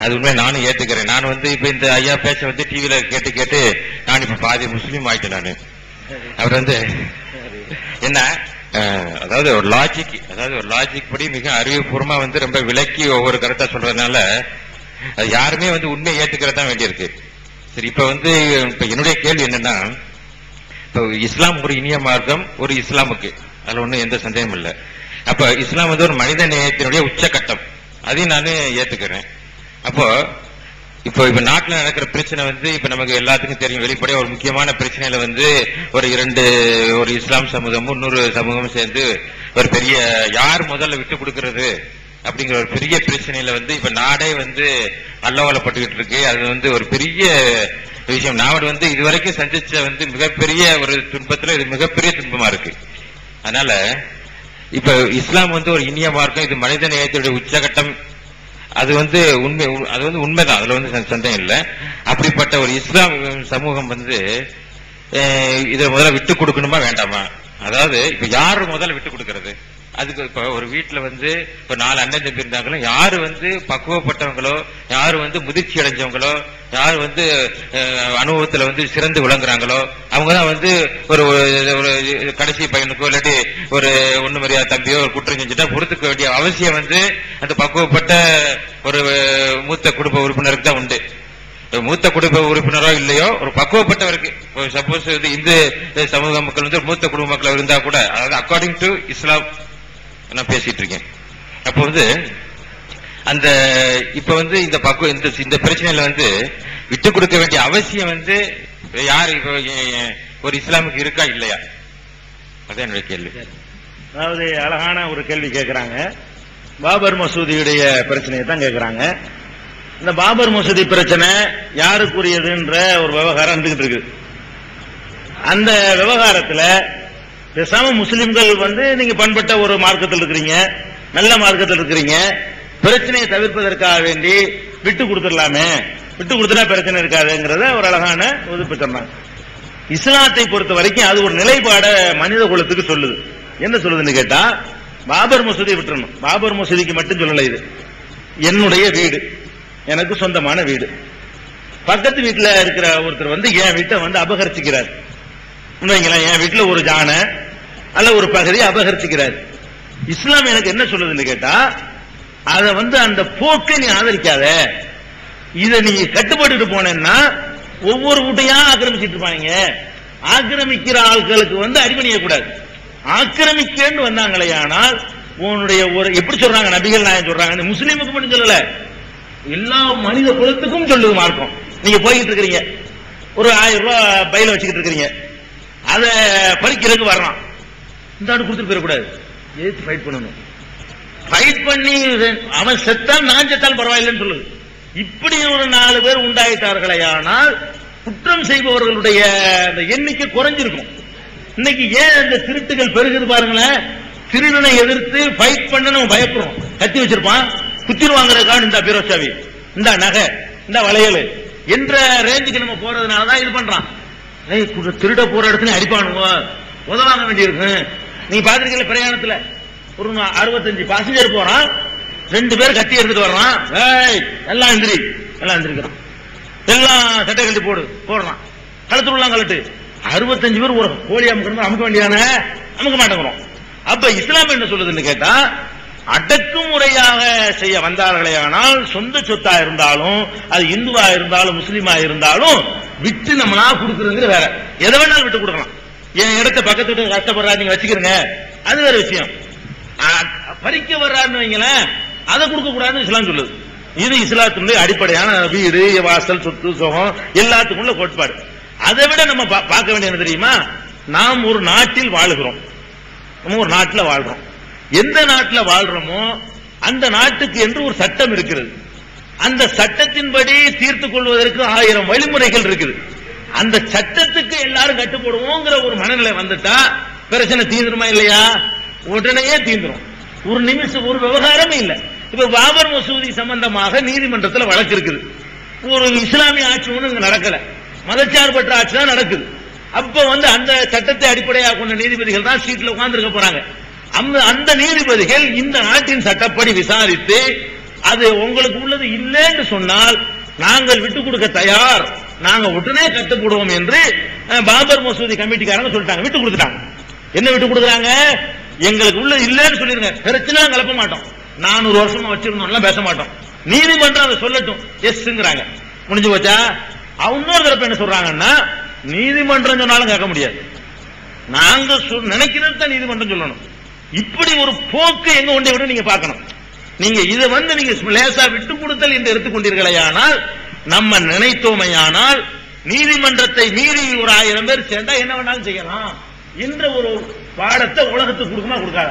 அது உண்மை நானும் ஏத்துக்கிறேன். நான் இப்ப இந்த ஐயா பேச்ச டிவில கேட்டு கேட்டு நான் இப்ப பாதி முஸ்லீம் ஆயிட்டேன். நானு அவர் என்ன அதாவது ஒரு லாஜிக் படி மிக அறிவுபூர்வமா ரொம்ப விளக்கி ஒவ்வொரு கருத்தா சொல்றதுனால அது யாருமே உண்மையை ஏத்துக்கிறதா வேண்டியிருக்கு. சரி, இப்ப இப்ப என்னுடைய கேள்வி என்னன்னா, இப்ப இஸ்லாம் ஒரு இனிய மார்க்கம், ஒரு இஸ்லாமுக்கு அதுல ஒண்ணும் எந்த சந்தேகமும் இல்லை. அப்ப இஸ்லாம் ஒரு மனித நேயத்தினுடைய உச்சகட்டம், அதையும் நான் ஏத்துக்கிறேன். அப்போ இப்ப நாட்டில் நடக்கிற பிரச்சனை இப்ப நமக்கு எல்லாத்துக்கும் தெரியும். வெளிப்படையா ஒரு முக்கியமான பிரச்சனையில ஒரு இஸ்லாம் சமூகமும் இன்னொரு சமூகமும் சேர்ந்து ஒரு பெரிய யார் முதல்ல விட்டு கொடுக்கிறது அப்படிங்கிற ஒரு பெரிய பிரச்சனையில இப்ப நாடே அல்லவலப்பட்டுக்கிட்டு இருக்கு. அது ஒரு பெரிய விஷயம். நான் இதுவரைக்கும் சந்திச்ச மிகப்பெரிய ஒரு துன்பத்துல இது மிகப்பெரிய துன்பமா இருக்கு. அதனால இப்ப இஸ்லாம் ஒரு இனிய மார்க்கம், இது மனித நேயத்துடைய உச்சகட்டம். அது உண்மைதான், அதுல சந்தேகம் இல்லை. அப்படிப்பட்ட ஒரு இஸ்லாம் சமூகம் இதை முதல்ல விட்டு கொடுக்கணுமா வேண்டாமா? அதாவது இப்ப யாரு முதல்ல விட்டு கொடுக்கறது? அதுக்கு இப்ப ஒரு வீட்டுல இப்ப 4 அண்ணன் தம்பி இருந்தாங்களோ, யாரு பக்குவப்பட்டவங்களோ, யாரு முதிர்ச்சி அடைஞ்சவங்களோ, யாரு அனுபவத்துல சிறந்து விளங்குறாங்களோ அவங்கதான் ஒரு கடைசி பையனுக்கோ இல்லாட்டி ஒரு ஒண்ணு மரியாதை தம்பியோ ஒரு குற்றம் செஞ்சுட்டா பொறுத்துக்க வேண்டிய அவசியம் அந்த பக்குவப்பட்ட ஒரு மூத்த குடும்ப உறுப்பினருக்கு தான் உண்டு. மூத்த குடும்ப உறுப்பினரோ இல்லையோ ஒரு பக்குவப்பட்டவருக்கு, சப்போஸ் இந்து சமூக மக்கள் மூத்த குடும்ப மக்கள் இருந்தா கூட, அதாவது அக்கார்டிங் டு இஸ்லாம் நான் பேசிட்டு இருக்கேன். அப்போ அந்த இப்ப இந்த பிரச்சனையில விட்டு கொடுக்க வேண்டிய அவசியம் யாரு ஒரு இஸ்லாமுக்கு இருக்கா இல்லையா? அதான் என்னுடைய கேள்வி. அதாவது அழகான ஒரு கேள்வி கேட்கிறாங்க. பாபர் மசூதியுடைய பிரச்சனையை தான் கேட்கிறாங்க. இந்த பாபர் மசூதி பிரச்சனை யாருக்குரியதுன்ற ஒரு விவகாரம் இருந்துகிட்டு இருக்கு. அந்த விவகாரத்துல பேசாம முஸ்லிம்கள் நீங்க பண்பட்ட ஒரு மார்க்கத்தில் இருக்கிறீங்க, நல்ல மார்க்கத்தில் இருக்கிறீங்க, பிரச்சனையை தவிர்ப்பதற்காக வேண்டி விட்டு கொடுத்துடலாமே, விட்டு கொடுத்தா பிரச்சனை இருக்காதுங்கிறத ஒரு அழகான ஒதுப்பு சொன்னாங்க. இஸ்லாத்தை பொறுத்த வரைக்கும் அது ஒரு நிலைப்பாட மனித குலத்துக்கு சொல்லுது. என்ன சொல்லுதுன்னு கேட்டா, பாபர் மசூதியை விட்டுறணும். பாபர் மசூதிக்கு மட்டும் சொல்லல, இது என்னுடைய வீடு, எனக்கு சொந்தமான வீடு. பக்கத்து வீட்டுல இருக்கிற ஒருத்தர் என் வீட்டை அபகரிச்சுக்கிறார். என் வீட்டுல ஒரு ஜான அல்ல ஒரு பகுதியை அபகரிச்சுக்கிறார். இஸ்லாம் எனக்கு என்ன சொல்லுதுன்னு கேட்டா, அதை அந்த போக்கை நீ ஆதரிக்காத, இதை நீ கட்டுப்பட்டு போனேன்னா ஒவ்வொரு வீட்டையா ஆக்கிரமிச்சிட்டு இருப்பாங்க. ஆக்கிரமிக்கிற ஆட்களுக்கு அடிபணிய கூடாது. ஆக்கிரமிக்கன்னு வந்தாங்களே, ஆனால் உன்னுடைய ஒரு எப்படி சொல்றாங்க நபிகள் நாயகம் சொல்றாங்க, முஸ்லீமுக்கு மட்டும் சொல்லல, எல்லா மனித குலத்துக்கும் சொல்லுது மார்க்கம். நீங்க போய்கிட்டு இருக்கிறீங்க, ஒரு 1000 ரூபாய் பையில வச்சுக்கிட்டு இருக்கிறீங்க, அதை பறிக்கிறதுக்கு வர்றான், இந்த ஆடு கொடுத்துட்டு போயிடக்கூடாது, எதிர்த்து ஃபைட் பண்ணணும். ஃபைட் பண்ணி அவன் செத்தான் நான் செத்தால் பரவாயில்லைன்னு சொல்லுது. இப்படி ஒரு 4 பேர் உண்டாயிட்டார்களே, ஆனால் குற்றம் செய்பவர்களுடைய அந்த எண்ணிக்கை குறைஞ்சிருக்கும். இன்னைக்கு ஏன் இந்த திருட்டுகள் பெருகுது பாருங்களேன். திருடனை எதிர்த்து ஃபைட் பண்ண நம்ம பயப்படுறோம். கத்தி வச்சிருப்பான், குத்திடுவாங்கிறதுக்காக இந்த பீரோசாவி, இந்த நகை, இந்த வளையல் என்ற ரேஞ்சுக்கு நம்ம போறதுனாலதான் இது பண்றான். திருட போற இடத்துல அடிப்பானுங்க, உதவாங்க வேண்டியிருக்கு. நீங்க பாத்திருக்கீங்க, பிரயாணத்துல ஒரு 65 பாசஞ்சர் போறான், 2 பேர் கத்தி எடுத்துட்டு வர்றான், எல்லாம் எந்திரி, எல்லாம் எந்திரிக்கிறான், எல்லாம் சட்டை கழட்டி போடுறான், கழுத்துலாம் கழட்டு. 65 பேர் ஒரு கோழி அமுக்க வேண்டியான அமுக்க மாட்டேங்கிறோம். அப்ப இஸ்லாம் என்ன சொல்லுதுன்னு கேட்டா, அடக்குமுறையாக செய்ய வந்தார்களே, ஆனால் சொந்த சொத்தா இருந்தாலும், அது இந்துவா இருந்தாலும் முஸ்லீமா இருந்தாலும் விட்டு நம்மளா கொடுக்கறதுங்கிற வேற, எதை வேணாலும் விட்டு கொடுக்கலாம். என் இடத்த பக்கத்து விட்டு கஷ்டப்படுறாரு, நீங்க வச்சுக்கிறீங்க, அது வேற விஷயம். பறிக்க வர்றாருன்னு வைங்களேன், அதை கொடுக்க கூடாதுன்னு இஸ்லாம் சொல்லுது. இது இஸ்லாத்தினுடைய அடிப்படையான வீடு, வாசல், சொத்து, சுகம் எல்லாத்துக்குள்ள கோட்பாடு. அதை விட நம்ம பார்க்க வேண்டியது தெரியுமா, நாம் ஒரு நாட்டில் வாழுகிறோம், நம்ம ஒரு நாட்டில் வாழ்றோம். எந்த நாட்டில் வாழ்றோமோ அந்த நாட்டுக்கு என்று ஒரு சட்டம் இருக்கிறது. அந்த சட்டத்தின்படி தீர்த்துக் கொள்வதற்கு 1000 வழிமுறைகள் இருக்குது. அந்த சட்டத்துக்கு எல்லாரும் கட்டுப்படுவோங்கிற ஒரு மனநிலை வந்துட்டா பிரச்சனை தீந்துருமா இல்லையா? உடனே தீந்துரும். ஒரு நிமிஷம் ஒரு விவகாரமே இல்லை. இப்ப பாபர் மசூதி சம்பந்தமாக நீதிமன்றத்தில் வழக்கு இருக்குது. ஒரு இஸ்லாமிய ஆட்சி ஒண்ணு நடக்கல, மதச்சார்பற்ற ஆட்சி தான் நடக்குது. அப்ப அந்த சட்டத்தை அடிப்படையாக கொண்ட நீதிபதிகள் தான் சீட்ல உட்கார்ந்து இருக்க போறாங்க. அந்த நீதிபதிகள் இந்த நாட்டின் சட்டப்படி விசாரித்து அது உங்களுக்கு உள்ளது இல்லைன்னு சொன்னால் நாங்கள் விட்டு கொடுக்க தயார், நாங்க உடனே கட்டுப்படுவோம் என்று பாபர் மசூதி கமிட்டிக்காரங்க சொல்லிட்டாங்க. விட்டு கொடுத்துட்டாங்க. என்ன விட்டு கொடுக்குறாங்க? எங்களுக்கு உள்ளது இல்லைன்னு சொல்லிருங்க, பிரச்சனை கலப்ப மாட்டோம், 400 வருஷமா வச்சிருந்தோம் பேச மாட்டோம், நீதிமன்றம் அதை சொல்லட்டும் எஸ்ங்கிறாங்க. முடிஞ்சு போச்சா? இன்னொரு தரப்பு என்ன சொல்றாங்கன்னா, நீதிமன்றம் சொன்னாலும் கேட்க முடியாது, நாங்க நினைக்கிறது தான் நீதிமன்றம் சொல்லணும். இப்படி ஒரு போக்கு எங்க ஒன்றை விட நீங்க பார்க்கணும். நீங்க இதை நீங்க லேசா விட்டு கொடுத்தல் என்று எடுத்துக்கொண்டீர்களேயானால், நம்ம நினைத்தோமையானால் நீதிமன்றத்தை மீறி ஒரு 1000 பேர் சேர்ந்தா என்ன வேணாலும் செய்யலாம் என்ற ஒரு பாடத்தை உலகத்துக்கு கொடுக்குமா கொடுக்காத?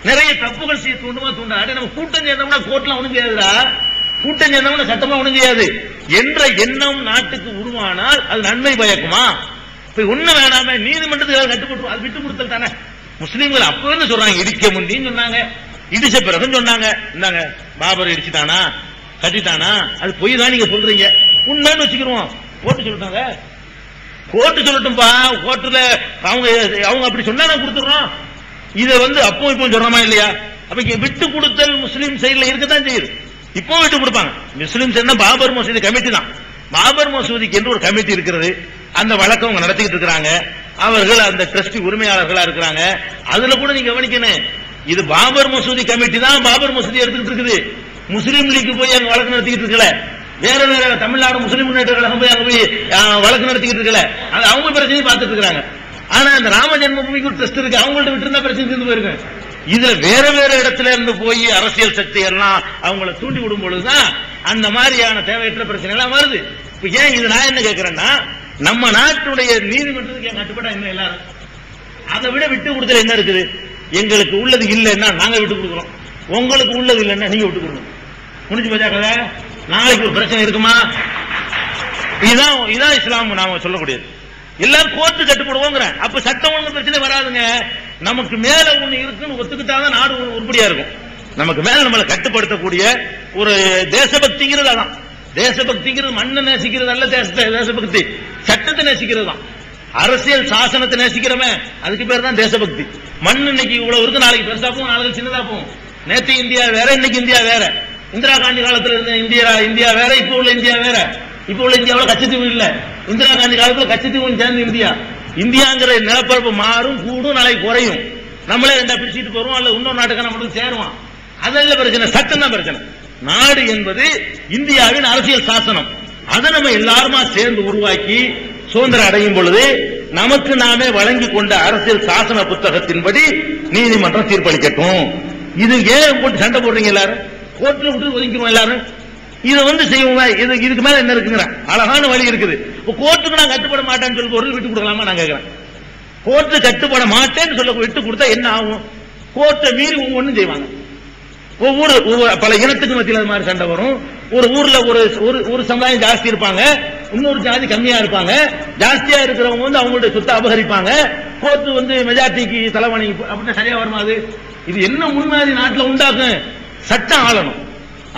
நிறைய தப்புகள் செய்ய தூண்டாது. நம்ம கூட்டம் சேர்ந்தோம்னா கோர்ட்லாம் ஒண்ணும் செய்யாதுடா, கூட்டம் சேர்ந்தோம்னா சட்டமா ஒண்ணும் செய்யாது என்ற எண்ணம் நாட்டுக்கு உருவானால் அது நன்மை பயக்குமா? ஒண்ணு வேணாம நீதிமன்றத்துக்கு கட்டுப்பட்டு அது விட்டு கொடுத்தல் தானே. முஸ்லீம்கள் அப்ப சொல்றாங்க, இடிக்க முந்தின்னு சொன்னாங்க, இடிச்ச பிறகு சொன்னாங்க, இந்தாங்க பாபர் இடிச்சுட்டானா கட்டிட்டானா, அது பொய் தான் நீங்க சொல்றீங்க, உண்மைன்னு வச்சுக்கிறோம். கோர்ட்டு சொல்லிட்டாங்க, கோர்ட்டு சொல்லட்டும்பா, கோர்ட்டுல அவங்க அப்படி சொன்னா நான் கொடுத்துறோம். இதை அப்போ இப்போ சொல்றோமா இல்லையா? அப்ப விட்டு கொடுத்தல் முஸ்லீம் சைடுல இருக்கத்தான் செய்யுது. இப்போ விட்டு கொடுப்பாங்க. முஸ்லீம் சைடுனா பாபர் மசூதி கமிட்டி தான். பாபர் மசூதிக்கு என்று ஒரு கமிட்டி இருக்கிறது, அந்த வழக்கம் அவங்க நடத்திக்கிட்டு இருக்கிறாங்க. அவர்கள் அந்த ட்ரஸ்டி உரிமையாளர்களா இருக்கிறாங்க. அதுல கூட நீங்க கவனிக்கணும், இது பாபர் மசூதி கமிட்டி தான் பாபர் மசூதி எடுத்துக்கிட்டு இருக்குது. முஸ்லீம் லீக் போய் அங்க வழக்கு நடத்திக்கிட்டு இருக்கல, வேற வேற தமிழ்நாடு முஸ்லீம் முன்னேற்ற கழகம் போய் அங்க போய் வழக்கு நடத்திக்கிட்டு இருக்கல, அது அவங்க பிரச்சனையும் பார்த்துட்டு இருக்காங்க. ஆனா அந்த ராம ஜென்மபூமிக்கு ஒரு ட்ரஸ்ட் இருக்கு, அவங்கள்ட்ட விட்டு இருந்தா பிரச்சனை தீர்ந்து போயிருக்கு. இதுல வேற வேற இடத்துல இருந்து போய் அரசியல் சக்தி எல்லாம் அவங்களை தூண்டி விடும் பொழுதுதான் அந்த மாதிரியான தேவையற்ற பிரச்சனை எல்லாம் வருது. இப்ப ஏன் இது நான் என்ன கேட்கிறேன்னா, நம்ம நாட்டுடைய நீதிமன்றத்துக்கு ஏன் கட்டுப்பட்டா என்ன எல்லாரும் அதை விட விட்டு கொடுத்தல என்ன இருக்குது? எங்களுக்கு உள்ளது இல்லைன்னா நாங்க விட்டு கொடுக்குறோம், உங்களுக்கு உள்ளது இல்லைன்னா நீங்க விட்டு கொடுக்கணும். முடிஞ்சு போச்சாக்கல, நாளைக்கு ஒரு பிரச்சனை இருக்குமா? இதான் இஸ்லாம் நாம சொல்லக்கூடியது. எல்லாரும் கோர்ட்டு கட்டுப்படுவோங்கிற, அப்ப சட்டம் ஒழுங்கு பிரச்சனை வராதுங்க. நமக்கு மேல ஒண்ணு இருக்குன்னு ஒத்துக்கிட்டாதான் நாடு உருப்படியா இருக்கும். நமக்கு மேல நம்மளை கட்டுப்படுத்தக்கூடிய ஒரு தேசபக்திங்கிறது அதான். தேசபக்திங்கிறது மண்ணை நேசிக்கிறது அல்ல, தேசபக்தி சட்டத்தை நேசிக்கிறது தான். அரசியல் சாசனத்தை நேசிக்கிறவன் அதுக்கு பேர் தான் தேசபக்தி. மண் இன்னைக்கு இவ்வளவு இருக்கு, நாளைக்கு பெருசா போகும், நாளைக்கு சின்னதா போகும். நேற்று இந்தியா வேற, இன்னைக்கு இந்தியா வேற. இந்திரா காந்தி காலத்துல இருந்த இந்தியா வேற, இப்ப உள்ள இந்தியா வேற. இப்ப உள்ள இந்தியாவில் கச்சத்தீவு இல்ல, இந்திரா காந்தி காலத்துல கச்சத்தீவு சேர்ந்து இந்தியாங்கிற நிலப்பரப்பு மாறும், கூடும், நாளைக்கு குறையும். நம்மளே ரெண்டா பிரிச்சுட்டு போறோம், அல்ல இன்னொரு நாட்டுக்கான மட்டும் சேருவான். அதெல்லாம் பிரச்சனை, சட்டம் தான் பிரச்சனை. நாடு என்பது இந்தியாவின் அரசியல் சாசனம். அதை நம்ம எல்லாருமா சேர்ந்து உருவாக்கி சுதந்திரம் அடையும் பொழுது நமக்கு நாமே வழங்கி கொண்ட அரசியல் சாசன புத்தகத்தின்படி நீதிமன்றம் தீர்ப்பளிக்கட்டும். இது ஏன் போட்டு சண்டை போடுறீங்க எல்லாரும்? கோர்ட்ல விட்டு ஒதுக்கிறோம் எல்லாரும். இதை செய்வோம். இதுக்கு மேல என்ன இருக்குங்கிற அழகான வழி இருக்குது. கோர்ட்டுக்கு நான் கட்டுப்பட மாட்டேன்னு சொல்லி பொருள் விட்டு கொடுக்கலாமா நான் கேட்கிறேன். கோர்ட்டு கட்டுப்பட மாட்டேன்னு சொல்ல விட்டு கொடுத்தா என்ன ஆகும்? கோர்ட்டை மீறி ஒவ்வொன்றும் செய்வாங்க. ஒவ்வொரு பல இனத்துக்கு மத்தியில் அது மாதிரி சண்டை வரும். ஒரு ஊர்ல ஒரு சமுதாயம் ஜாஸ்தி இருப்பாங்க, இன்னொரு ஜாதி கம்மியா இருப்பாங்க. ஜாஸ்தியா இருக்கிறவங்க அவங்களுடைய சொத்தை அபகரிப்பாங்க. கோர்ட்டு மெஜாரிட்டிக்கு தலைவணி அப்படின்னு சரியா வருமா? இது என்ன முன்மாதிரி நாட்டில் உண்டாக்கும்? சட்டம் ஆளணும்,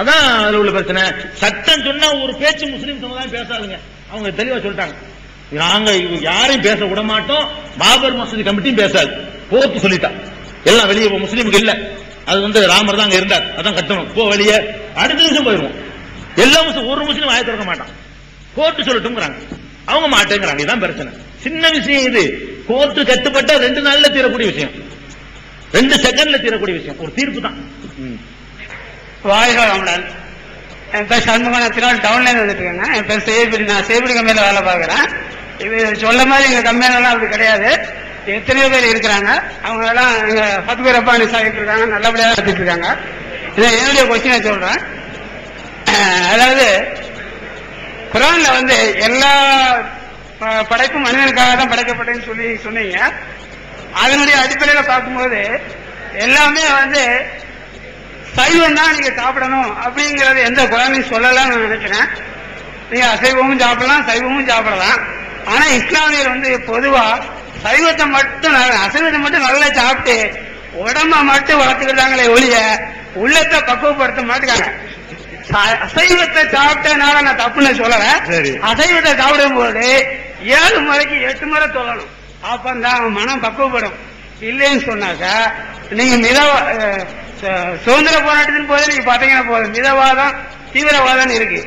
அதான் அதுல உள்ள பிரச்சனை. சட்டம் சொன்னா ஒரு பேச்சு முஸ்லீம் சமுதாயம் பேசாதுங்க. அவங்க தெளிவா சொல்லிட்டாங்க, நாங்க யாரையும் பேச விட மாட்டோம், பாபர் மசூதி கமிட்டியும் பேசாது. கோர்ட்டு சொல்லிட்டா எல்லாம் வெளியே முஸ்லீமுக்கு இல்ல, அது ராமர் தான் அங்க இருந்தார், அதான் கட்டணும், போ வெளியே. அடுத்த நிமிஷம் போயிருவோம். எல்லா ஒரு முஸ்லீம் வாயை திறக்க மாட்டான். கோர்ட்டு சொல்லட்டும், அவங்க மாட்டேங்கிறாங்க. இதுதான் பிரச்சனை. சின்ன விஷயம் இது. கோர்ட்டு கட்டுப்பட்ட 2 நாள்ல தீரக்கூடிய விஷயம், 2 செகண்ட்ல தீரக்கூடிய விஷயம். ஒரு தீர்ப்பு தான். வாழ்க வளமுடன். என் பேர் சண்முகத்தினால் டவுன்ல இருந்து வந்துட்டு இருக்கேங்க. என் பேர் சேபிடி, நான் சேபிடி கம்பெனியில் வேலை பார்க்குறேன். இது சொல்ல மாதிரி எங்க கம்பெனிலாம் அப்படி கிடையாது. எத்தனையோ பேர் இருக்கிறாங்க, அவங்க எல்லாம் எங்க 10 பேர் அப்பாணி சாகிட்டு இருக்காங்க, நல்லபடியாக நடத்திட்டு இருக்காங்க. இதை என்னுடைய கொஸ்டினை சொல்றேன். அதாவது குர்ஆன்ல எல்லா படைப்பும் மனிதனுக்காக தான் படைக்கப்பட்டதுன்னு சொல்லி சொன்னீங்க. அதனுடைய அடிப்படையில் பார்க்கும்போது எல்லாமே சைவம் தான் நீங்க சாப்பிடணும் அப்படிங்கறது எந்த குரானையும் சொல்லலாம்னு நினைக்கிறேன். நீங்க அசைவமும் சாப்பிடலாம், சைவமும் சாப்பிடலாம். ஆனா இஸ்லாமியர் பொதுவா சைவத்தை மட்டும் அசைவத்தை மட்டும் நல்லா சாப்பிட்டு உடம்ப மட்டும் வளர்த்துக்கிறாங்களே ஒழிய உள்ளத்தை பக்குவப்படுத்த மாட்டேங்காங்க. அசைவத்தை சாப்பிட்டனால நான் தப்புன்னு சொல்லல. அசைவத்தை சாப்பிடும் போது 7 முறைக்கு 8 முறை சொல்லணும், அப்பந்தான் மனம் பக்குவப்படும். இல்லைன்னு சொன்னாக்கா நீங்க சுதந்திர போராட்டத்தின் போது நீங்க பாத்தீங்கன்னா போதும், மிதவாதம் தீவிரவாதம் இருக்கு.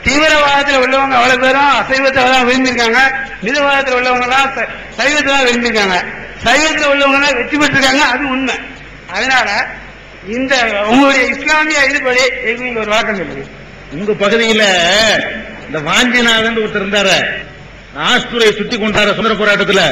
தீவிரவாதத்தில் உள்ளவங்க அவ்வளவு பேரும் அசைவத்தை தான் விரும்பியிருக்காங்க, மிதவாதத்தில் உள்ளவங்க தான் சைவத்தை தான் விரும்பியிருக்காங்க, சைவத்தில் உள்ளவங்க தான் வெற்றி பெற்றிருக்காங்க. அது உண்மை. அதனால இந்த உங்களுடைய இஸ்லாமிய இதுபடி நீங்க ஒரு வாக்கம் சொல்லுங்க. உங்க பகுதியில இந்த வாஞ்சிநாதன் ஒருத்தர் இருந்தாரு, ஆஸ்துரை சுத்தி கொண்டாரு சுதந்திர போராட்டத்துல.